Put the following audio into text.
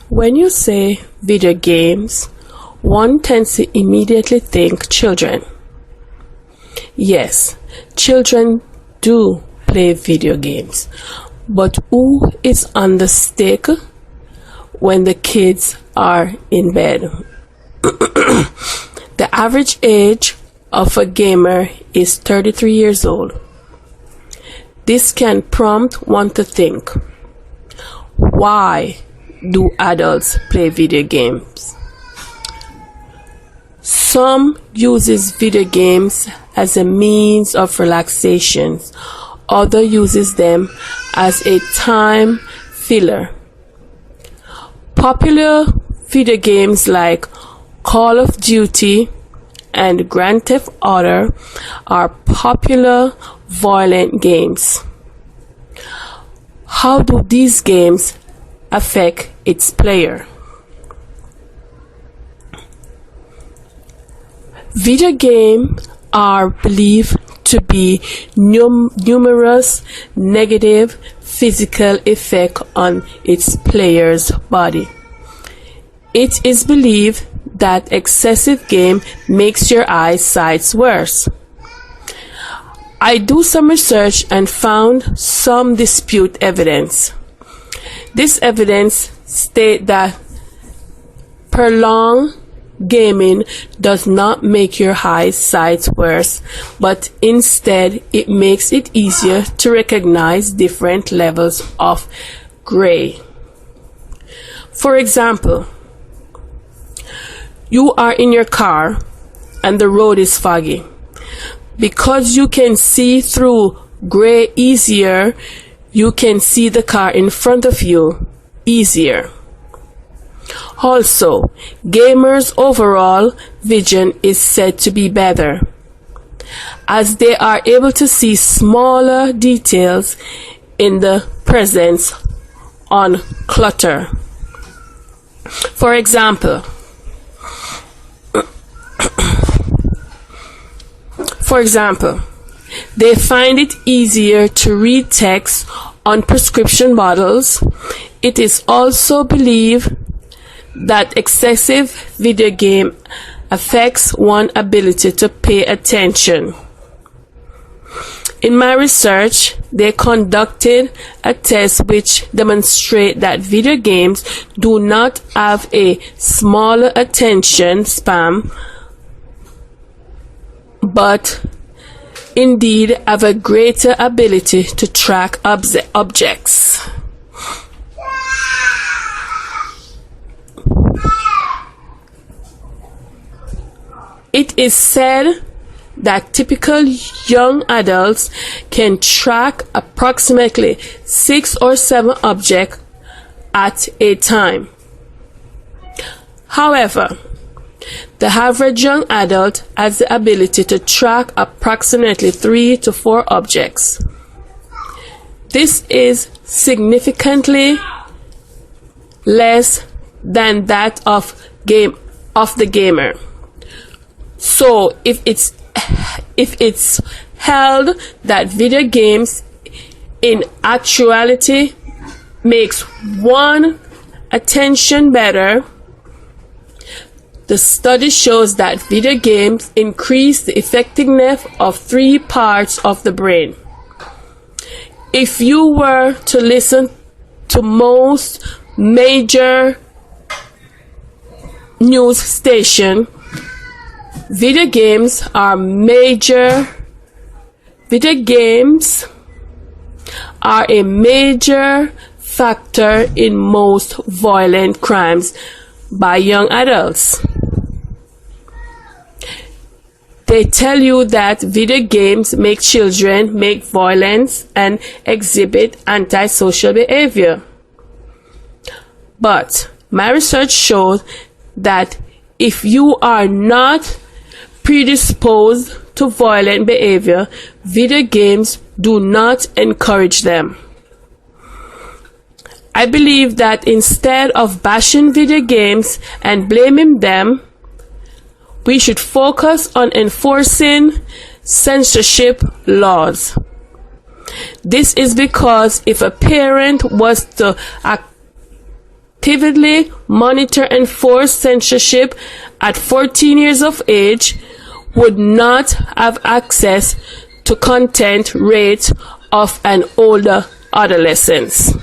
When you say video games, one tends to immediately think children. Yes, children do play video games, but who is on the stick when the kids are in bed? The average age of a gamer is 33 years old. This can prompt one to think, why do adults play video games? Some uses video games as a means of relaxation. Other uses them as a time filler. Popular video games like Call of Duty and Grand Theft Auto are popular violent games. How do these games affect its player? Video games are believed to be numerous negative physical effects on its player's body. It is believed that excessive game makes your eyesight worse. I do some research and found some dispute evidence. This evidence states that prolonged gaming does not make your eyesight worse, but instead it makes it easier to recognize different levels of gray. For example, you are in your car and the road is foggy. Because you can see through gray easier, you can see the car in front of you easier. Also, gamers' overall vision is said to be better, as they are able to see smaller details in the presence on clutter. For example, they find it easier to read text on prescription bottles. It is also believed that excessive video game affects one's ability to pay attention. In my research, they conducted a test which demonstrates that video games do not have a smaller attention span, but indeed have a greater ability to track objects. It is said that typical young adults can track approximately 6 or 7 objects at a time. However, the average young adult has the ability to track approximately 3 to 4 objects. This is significantly less than that of the gamer. So if it's held that video games in actuality makes one attention better, the study shows that video games increase the effectiveness of 3 parts of the brain. If you were to listen to most major news stations, video games are a major factor in most violent crimes by young adults. They tell you that video games make children make violence and exhibit antisocial behavior. But my research shows that if you are not predisposed to violent behavior, video games do not encourage them. I believe that instead of bashing video games and blaming them, we should focus on enforcing censorship laws. This is because if a parent was to effectively monitor and enforce censorship at 14 years of age would not have access to content rate of an older adolescent.